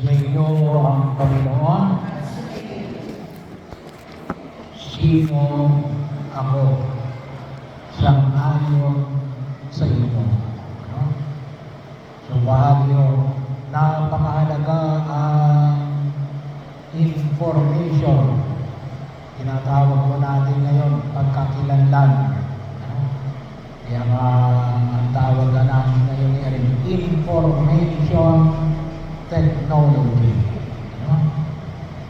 Sumainyo ang Panginoon. Sino ako sang-ayon sa inyo? No? So, bahagyo, napakahalaga ang information. Tinatawag po natin ngayon pagkakilanlan. No? Kaya ang tawag na natin ngayon ay information technology. No?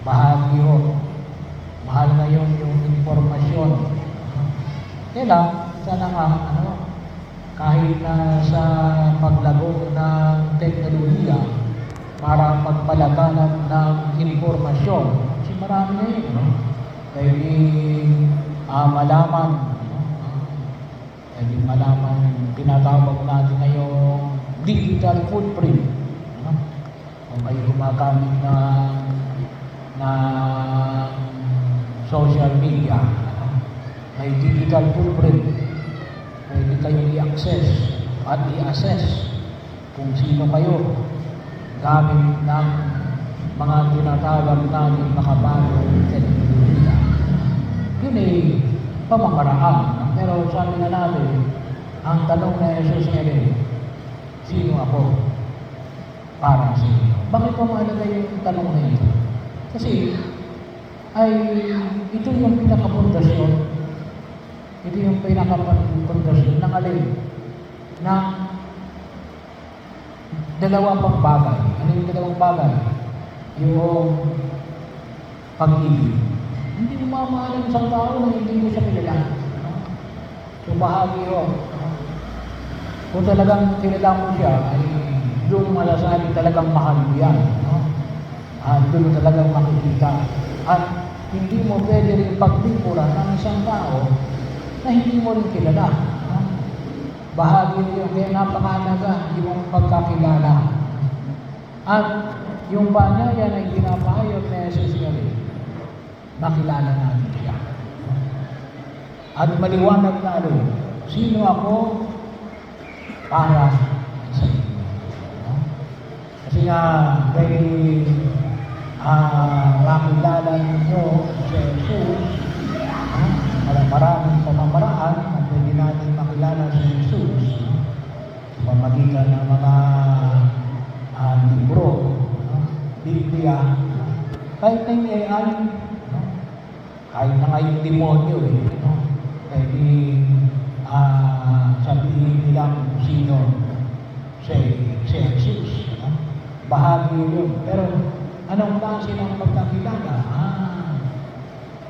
Bahagyo. Mahal ngayon yung informasyon. Kaya lang, sana nga, kahit na sa paglago ng teknolohiya para pagpalaganap ng informasyon, kasi marami na yun, Pwede malaman, tinatawag natin ngayong digital footprint. Kung kayo gumagamit na social media, may digital footprint, pwede kayo i-access at i-assess kung sino kayo gamit ng mga tinatawag natin makabagong teknolohiya. Yun ay pamamaraan. Pero sabi na natin, ang tanong na Jesus ngayon, sino ako para sa inyo? Bakit pa mahalaga yung tanong na ito? Kasi ito yung pinakapundasyon. Ito yung pinakapundasyon ng alin? Ng dalawang pang bagay. Ano yung dalawang bagay? Yung pag-ibig. Hindi mo mamahalan sa tao na hindi mo siya kilala. So, bahagi yun. Kung talagang kilala mo siya, ay doon malasabi talagang mahal mo yan. At doon talagang makikita. At hindi mo pwede rin paglikuran ng isang tao na hindi mo rin kilala. Bahagi yun, kaya napakalaga yung pagkakilala. At yung banyayan ay pinapahayag na Jesus ngayon, makilala natin siya. At maliwanag na sino ako para sa inyo. Kasi nga, pwede makilala ninyo si Jesus. Maraming pamamaraan na pwede natin makilala si Jesus sa pamagitan ng mga libro, Biblia, kahit na yung AI, kahit na nga yung demonyo, pwede sabihin nilang sino si Jesus. Bahagi yun. Pero anong klase ng pagkakilala?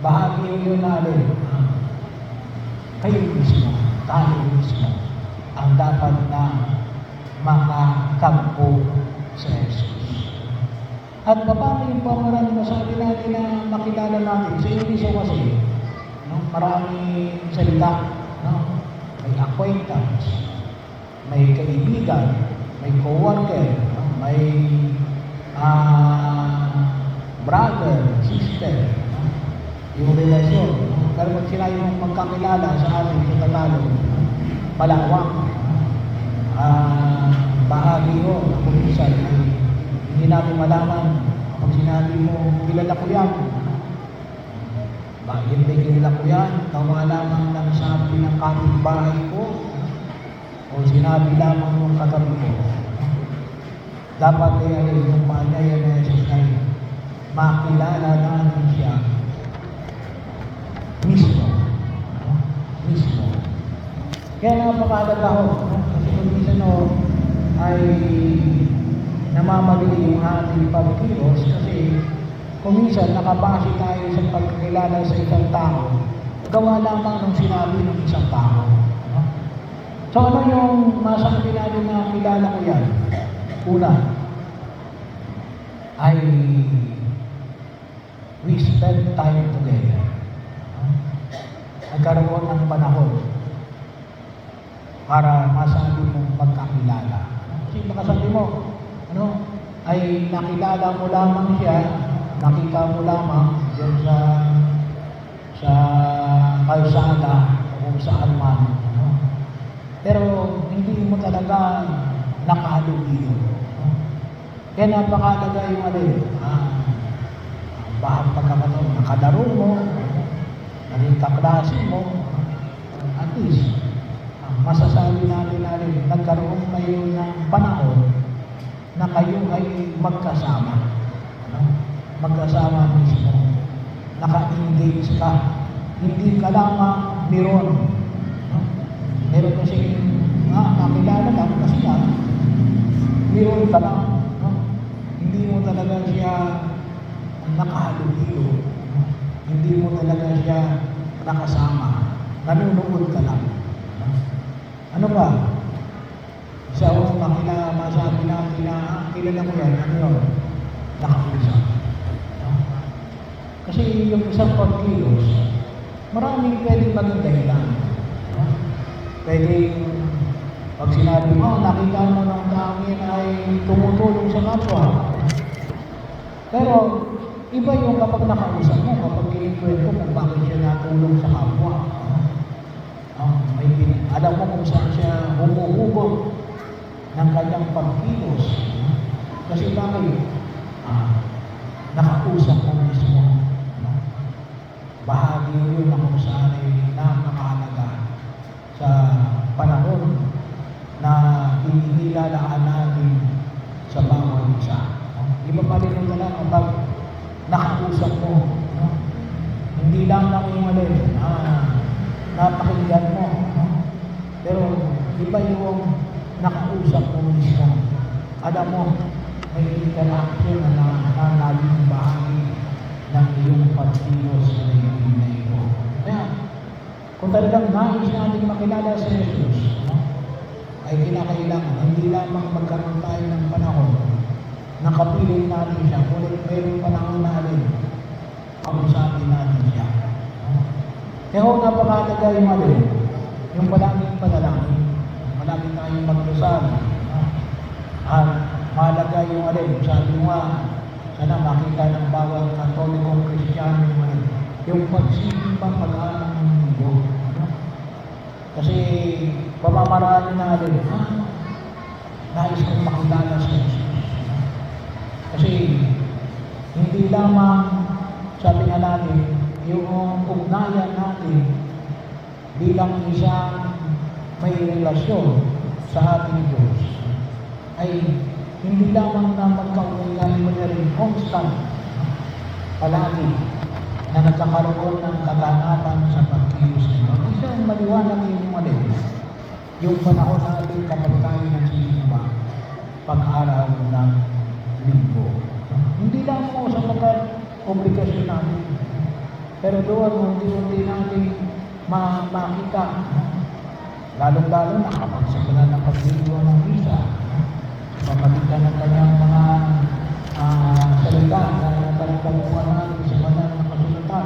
Bahagi yun natin. Kayo mismo, tayo mismo, ang dapat na makakampo sa Jesus. At paano yung pamaraan na sabi natin na makilala natin? Sa English kasi, maraming salita. May acquaintance, may kaibigan, may co-worker, may brother, sister, yung relasyon. Pero pag sila yung magkakilala sa atin sa Tagalog, malawak. Bahagi yun, kung minsan ay hindi natin malaman kung sinabi mo, kilala ko yan. Bakit hindi kilala ko yan? Tawa lamang ng sabi ng kapitbahay ko o sinabi lamang ng katabi ko. Dapat ay yung panyayan na Jesus ay makilala natin siya mismo. Kaya napakalaga ho. Kasi kung minsan ay namamali yung ating pagkilos kasi kung minsan nakabase tayo sa pagkakilala sa isang tao, gawa lamang ng sinabi ng isang tao. So ano yung masabi natin na kilala ko yan? Una, ay we spend time together. Nagkaroon ng panahon para masabi mong pagkakilala. Kasi makasabi mo, ay nakilala mo lamang siya, nakita mo lamang dyan sa kalsada o kung saan man. Pero hindi mo talaga nakahalugin. Kaya napakalaga yung bahang pagkakataon, nakalaro mo, naging kaklase mo, at least, masasabi natin nagkaroon kayo ng panahon na kayo ay magkasama. Magkasama mismo. Naka-engage ka. Hindi ka lamang meron. Meron kasi nakilala lang kasi meron ka lang. Hindi mo talaga siya nakahalubilo. Hindi mo talaga siya nakasama. Nanonood ka lang. Ano ba? Isa o masabi natin na kilala mo yan, ano yun? Nakausap. Kasi yung isang pagkilos, maraming pwedeng maging dahilan. Pwedeng, pag sinabi mo, nakita mo ng tao yan ay tumutulong sa kapwa. Pero, iba yung kapag nakausap mo, kapag kinikwento kung bakit siya natulong sa kapwa. Alam mo kung saan siya humuhugot ng kanyang pagkilos. Kasi bakit? Nakausap mo mismo. Bahagi yun na kung saan ay napakahalaga sa panahon na inilalaan natin sa bawat isa. Iba pa rin yung dala kapag nakausap mo. Hindi lang yung napakinggan mo. Pero iba yung nakausap mo mismo. Alam mo, may interaction na naging bahagi ng iyong pagkilos sa daigdig na ito. Kaya, kung talagang nais natin makilala si Jesus, ay kinakailangan, hindi lamang magkaroon tayo ng panahon na kapiling natin siya, kulit mayroong panahon natin, kausapin natin siya. Kaya kung napakalaga yung palaging panalangin, palaging tayong magdasal, at mahalaga yung sabi mo sana makita ng bawat Katolikong Kristiyano yung pagsisimba pag-alam ng mundo. Kasi pamamaraan na nais kong makilala sa Jesus. Kasi hindi lamang sabi nga natin, yung ugnayan natin bilang isang may relasyon sa ating Diyos ay hindi lamang na magkaugnayan mo na rin constant palagi na nagkakaroon ng kaganapan sa pagkilos nito. Isang maliwanag yung panahon natin kapag tayo nagsisimba pag-araw ng linggo. Hindi lang po sa obligasyon natin. Pero doon, unti-unti natin makita, lalong-lalo na kapag sa kanya ng pagliliwa ng visa, pamagitan ng kanyang mga salita na talagang natin sa banal na kasulatan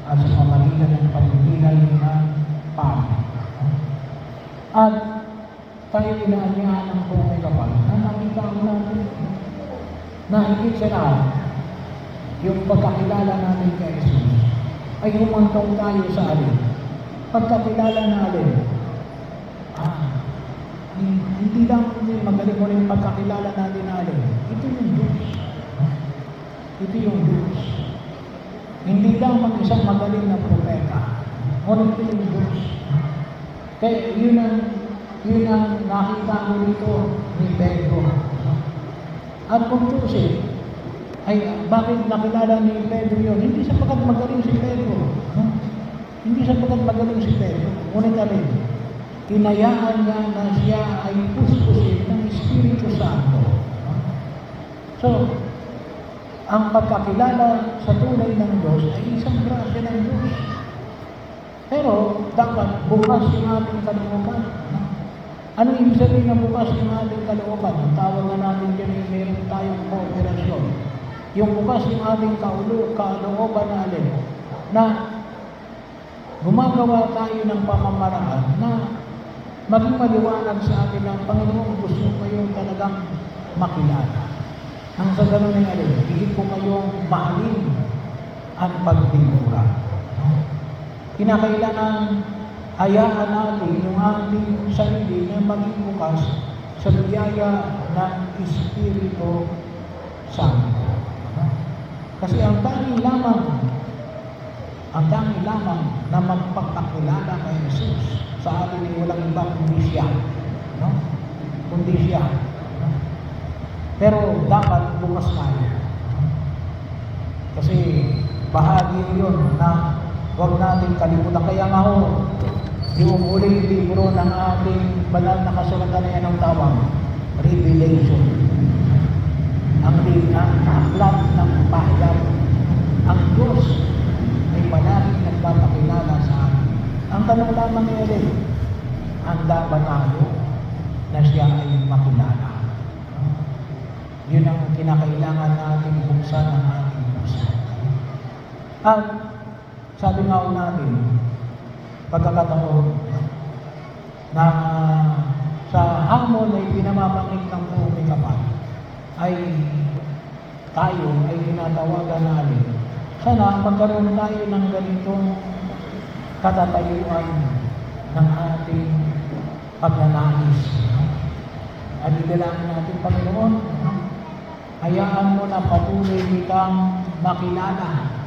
at sa pamagitan ng pagpilay ng PAM. At tayo inaanyahan ng buong may kapal na nakita natin na higit sa lahat yung pagkakilala natin kay Jesus ay humantong tayo sa pagkakilala natin. Hindi lang magaling mo rin pagkakilala natin ito yung Diyos. Ito yung Diyos. Hindi lang isang magaling na propeta. Ngunit ito yung Diyos. Kaya yun ang nakita mo dito ni Pedro. At kung tusin, ay bakit nakilala ni Pedro yun? Hindi sapagkat magaling si Pedro. Hindi sapagkat magaling si Pedro. Ngunit hinayaan niya na siya ay puspusin ng Espiritu Santo. So, ang pagkakilala sa tunay ng Diyos ay isang grasya ng Diyos. Pero, dapat bukas yung ating kalooban. Ano ibig sabihin na bukas yung ating kalooban? Ang tawag na natin dyan ay meron tayong kooperasyon. Yung bukas yung ating kalooban na gumagawa tayo ng pamamaraan na maging maliwanag sa atin ng Panginoon, gusto kayong talagang makilala. Ang sa ganun ay higit ko kayong mahalin ang pagtimuran. Kinakailangan hayaan natin yung ating sarili na maging bukas sa biyaya ng Espiritu Santo. Kasi ang tanging lamang na magpapakilala kay Jesus sa atin ay walang iba kundi siya. No? Kundi siya. No? Pero dapat bukas tayo. Kasi bahagi yun na huwag natin kalimutan. Kaya nga ho, yung huling libro ng ating banal na kasulatan na yan ang tawag, Revelation. Ang aklat ng bayan. Ang Diyos ay palaging nagpapakilala sa atin. Ang tanong lamang ngayon, handa ba tayo na siya ay makilala? Yun ang kinakailangan natin buksan ng ating puso. At sabi nga ho natin, pagkakataon na sa hamon ay pinamamangit ng buong kapal, ay tayo ay tinatawagan natin. Sana magkaroon tayo ng ganitong katatayuan ng ating pagnanais. At idalangin natin, Panginoon, hayaan mo na patuloy kitang makilala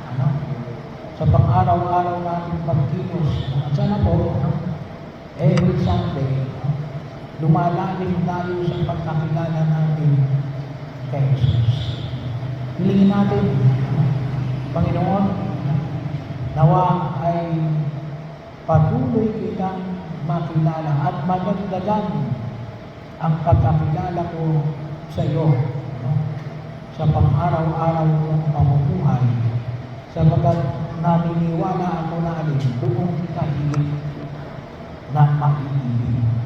sa pang-araw-araw nating pagkilos. At sana po, every Sunday, lumalalim tayo sa pagkakilala natin kay Jesus. Hilingin natin, Panginoon, nawa ay patuloy kitang makilala at madagdagan ang pagkakilala ko sa iyo, sa pang-araw-araw kong pamumuhay, sabagat naniniwala ako na doon kita higit na maiibig.